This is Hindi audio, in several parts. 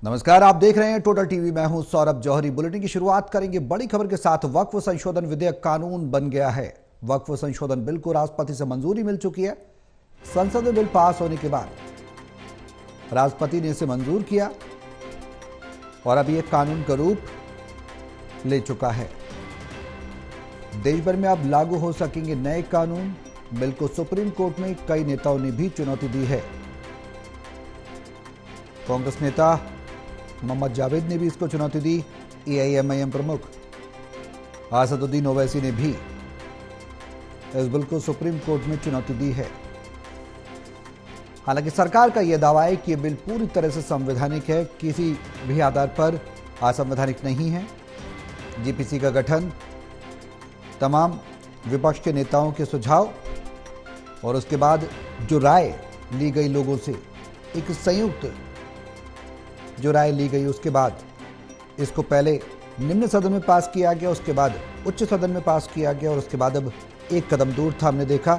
नमस्कार, आप देख रहे हैं टोटल टीवी। मैं हूं सौरभ जौहरी। बुलेटिन की शुरुआत करेंगे बड़ी खबर के साथ। वक्फ संशोधन विधेयक कानून बन गया है। वक्फ संशोधन बिल को राष्ट्रपति से मंजूरी मिल चुकी है। संसद में बिल पास होने के बाद राष्ट्रपति ने इसे मंजूर किया और अब यह कानून का रूप ले चुका है। देश भर में अब लागू हो सकेंगे नए कानून। बिल को सुप्रीम कोर्ट में कई नेताओं ने भी चुनौती दी है। कांग्रेस नेता मोहम्मद जावेद ने भी इसको चुनौती दी। एआईएमआईएम प्रमुख असदुद्दीन ओवैसी ने भी इस बिल को सुप्रीम कोर्ट में चुनौती दी है। हालांकि सरकार का यह दावा है कि यह बिल पूरी तरह से संवैधानिक है, किसी भी आधार पर असंवैधानिक नहीं है। जीपीसी का गठन तमाम विपक्ष के नेताओं के सुझाव और उसके बाद जो राय ली गई लोगों से, एक संयुक्त जो राय ली गई, उसके बाद इसको पहले निम्न सदन में पास किया गया, उसके बाद उच्च सदन में पास किया गया और उसके बाद अब एक कदम दूर था। हमने देखा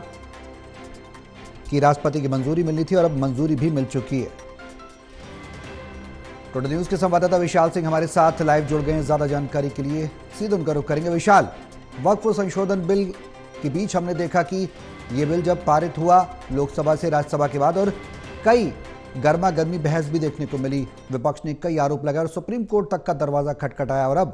कि राष्ट्रपति की मंजूरी मिलनी थी और अब मंजूरी भी मिल चुकी है। टोटल न्यूज के संवाददाता विशाल सिंह हमारे साथ लाइव जुड़ गए हैं ज्यादा जानकारी के लिए। सीधे उनका रुख करेंगे। विशाल, वक्फ संशोधन बिल के बीच हमने देखा कि यह बिल जब पारित हुआ लोकसभा से राज्यसभा के बाद, और कई गर्मा गर्मी बहस भी देखने को मिली। विपक्ष ने कई आरोप लगाए और सुप्रीम कोर्ट तक का दरवाजा खटखटाया और अब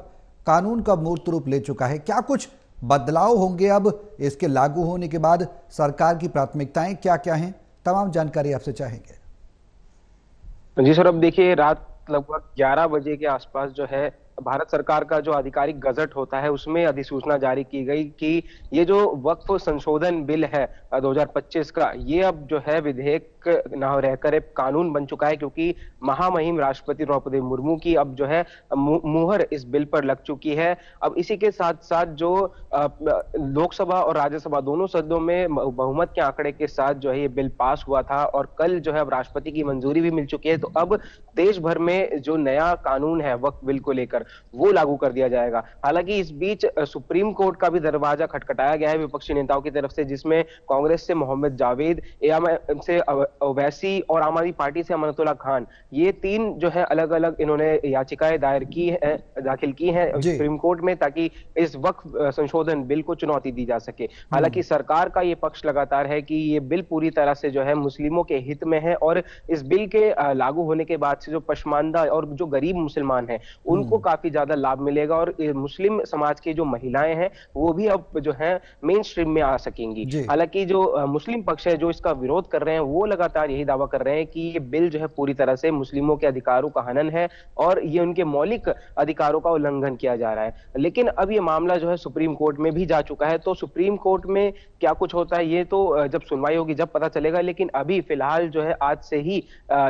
कानून का मूर्त रूप ले चुका है। क्या कुछ बदलाव होंगे अब इसके लागू होने के बाद? सरकार की प्राथमिकताएं क्या क्या हैं? तमाम जानकारी आपसे चाहेंगे। जी सर, अब देखिए, रात लगभग 11 बजे के आसपास जो है भारत सरकार का जो आधिकारिक गजट होता है उसमें अधिसूचना जारी की गई कि ये जो वक्फ संशोधन बिल है 2025 का, ये अब जो है विधेयक न रहकर एक कानून बन चुका है, क्योंकि महामहिम राष्ट्रपति द्रौपदी मुर्मू की अब जो है मुहर इस बिल पर लग चुकी है। अब इसी के साथ साथ जो लोकसभा और राज्यसभा दोनों सदनों में बहुमत के आंकड़े के साथ जो है ये बिल पास हुआ था और कल जो है अब राष्ट्रपति की मंजूरी भी मिल चुकी है। तो अब देश भर में जो नया कानून है वक्फ बिल को लेकर, वो लागू कर दिया जाएगा। हालांकि इस बीच सुप्रीम कोर्ट का भी दरवाजा खटखटाया गया है विपक्षी नेताओं की तरफ से, जिसमें कांग्रेस से मोहम्मद जावेद, एआईएमआईएम से ओवैसी और आम आदमी पार्टी से अमानतुल्लाह खान, ये तीन जो है अलग अलग इन्होंने याचिकाएं दाखिल की हैं सुप्रीम कोर्ट में, ताकि इस वक्फ संशोधन बिल को चुनौती दी जा सके। हालांकि सरकार का ये पक्ष लगातार है कि ये बिल पूरी तरह से जो है मुस्लिमों के हित में है और इस बिल के लागू होने के बाद से जो पशमानदा और जो गरीब मुसलमान हैं उनको काफी ज्यादा लाभ मिलेगा और मुस्लिम समाज की जो महिलाएं हैं वो भी अब जो है मेन स्ट्रीम में आ सकेंगी। हालांकि जो मुस्लिम पक्ष है जो इसका विरोध कर रहे हैं वो लगातार यही दावा कर रहे हैं कि ये बिल जो है पूरी तरह से मुस्लिमों के अधिकारों का हनन है और ये उनके मौलिक अधिकारों का उल्लंघन किया जा रहा है। लेकिन अब ये मामला जो है सुप्रीम कोर्ट में भी जा चुका है, तो सुप्रीम कोर्ट में क्या कुछ होता है ये तो जब सुनवाई होगी जब पता चलेगा। लेकिन अभी फिलहाल जो है आज से ही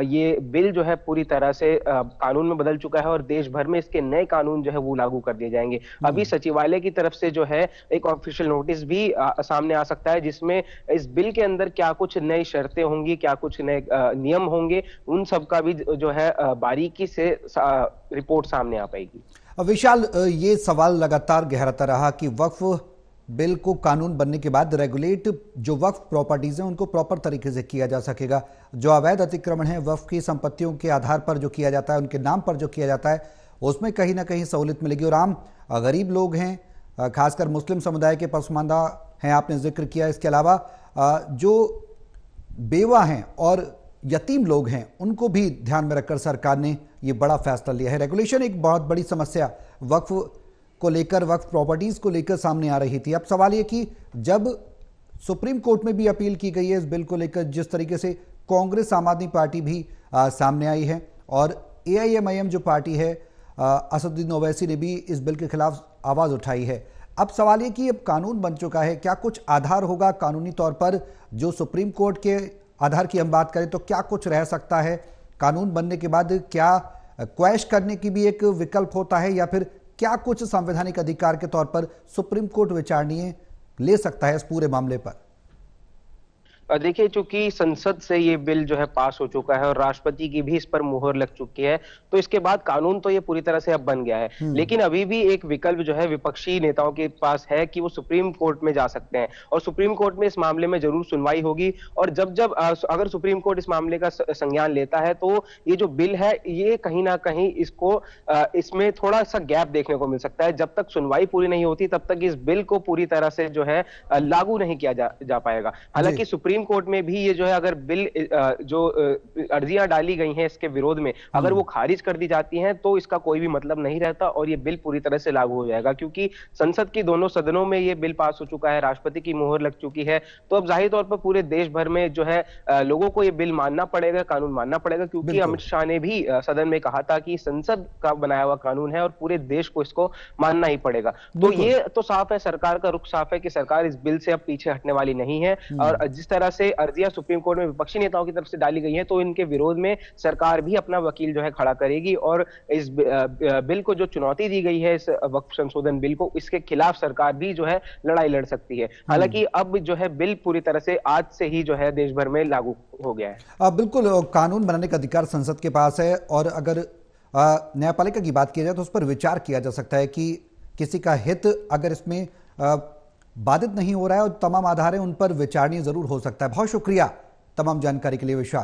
ये बिल जो है पूरी तरह से कानून में बदल चुका है और देश भर में इसके नए कानून जो है वो लागू कर दिए जाएंगे। अभी सचिवालय की तरफ से जो है एक ऑफिशियल नोटिस भी सामने आ सकता है, जिसमें इस बिल के अंदर क्या कुछ नई शर्तें होंगी, क्या कुछ नए नियम होंगे, उन सब का भी जो है बारीकी से रिपोर्ट सामने आ पाएगी। विशाल, ये सवाल लगातार गहराता रहा कि वक्फ बिल को कानून बनने के बाद रेगुलेट जो वक्फ प्रॉपर्टीज हैं उनको प्रॉपर तरीके से किया जा सकेगा। जो अवैध अतिक्रमण है वक्फ की संपत्तियों के आधार पर जो किया जाता है, उनके नाम पर जो किया जाता है, उसमें कहीं ना कहीं सहूलियत मिलेगी। और आम गरीब लोग हैं, खासकर मुस्लिम समुदाय के पसमानदा हैं, आपने जिक्र किया। इसके अलावा जो बेवा हैं और यतीम लोग हैं, उनको भी ध्यान में रखकर सरकार ने ये बड़ा फैसला लिया है। रेगुलेशन एक बहुत बड़ी समस्या वक्फ को लेकर, वक्फ प्रॉपर्टीज को लेकर सामने आ रही थी। अब सवाल ये कि जब सुप्रीम कोर्ट में भी अपील की गई है इस बिल को लेकर, जिस तरीके से कांग्रेस, आम आदमी पार्टी भी सामने आई है और एआईएमआईएम जो पार्टी है, असदुद्दीन ओवैसी ने भी इस बिल के खिलाफ आवाज उठाई है। अब सवाल ये कि अब कानून बन चुका है, क्या कुछ आधार होगा कानूनी तौर पर? जो सुप्रीम कोर्ट के आधार की हम बात करें तो क्या कुछ रह सकता है कानून बनने के बाद? क्या क्वैश करने की भी एक विकल्प होता है, या फिर क्या कुछ संवैधानिक अधिकार के तौर पर सुप्रीम कोर्ट विचारणीय ले सकता है इस पूरे मामले पर? देखिए, चूंकि संसद से ये बिल जो है पास हो चुका है और राष्ट्रपति की भी इस पर मुहर लग चुकी है, तो इसके बाद कानून तो ये पूरी तरह से अब बन गया है। लेकिन अभी भी एक विकल्प जो है विपक्षी नेताओं के पास है कि वो सुप्रीम कोर्ट में जा सकते हैं और सुप्रीम कोर्ट में इस मामले में जरूर सुनवाई होगी। और जब जब अगर सुप्रीम कोर्ट इस मामले का संज्ञान लेता है, तो ये जो बिल है ये कहीं ना कहीं इसमें थोड़ा सा गैप देखने को मिल सकता है। जब तक सुनवाई पूरी नहीं होती तब तक इस बिल को पूरी तरह से जो है लागू नहीं किया जा पाएगा। हालांकि सुप्रीम कोर्ट में भी ये जो है, अगर बिल जो अर्जियां डाली गई हैं इसके विरोध में, अगर वो खारिज कर दी जाती हैं तो इसका कोई भी मतलब नहीं रहता और ये बिल पूरी तरह से लागू हो जाएगा, क्योंकि संसद की दोनों सदनों में ये बिल पास हो चुका है, राष्ट्रपति की मुहर लग चुकी है। तो अब जाहिर तौर पर पूरे देश भर में जो है लोगों को ये बिल मानना पड़ेगा, कानून मानना पड़ेगा, क्योंकि अमित शाह ने भी सदन में कहा था कि संसद का बनाया हुआ कानून है और पूरे देश को इसको मानना ही पड़ेगा। तो ये तो साफ है, सरकार का रुख साफ है कि सरकार इस बिल से अब पीछे हटने वाली नहीं है। और जिस तरह से अर्जियां सुप्रीम कोर्ट में विपक्षी नेताओं की तरफ से डाली गई हैं, तो इनके विरोध में सरकार भी अपना वकील जो है खड़ा करेगी और इस बिल को जो चुनौती दी गई है, इस वक्फ संशोधन बिल को, इसके खिलाफ सरकार भी जो है लड़ाई लड़ सकती है। हालांकि अब जो है बिल पूरी तरह से आज से ही जो है देश भर में लागू हो गया है। बिल्कुल, कानून बनाने का अधिकार संसद के पास है और अगर न्यायपालिका की बात की जाए तो उस पर विचार किया जा सकता है कि किसी का हित अगर इसमें बाधित नहीं हो रहा है और तमाम आधार हैं उन पर विचारणीय जरूर हो सकता है। बहुत शुक्रिया तमाम जानकारी के लिए विशाल।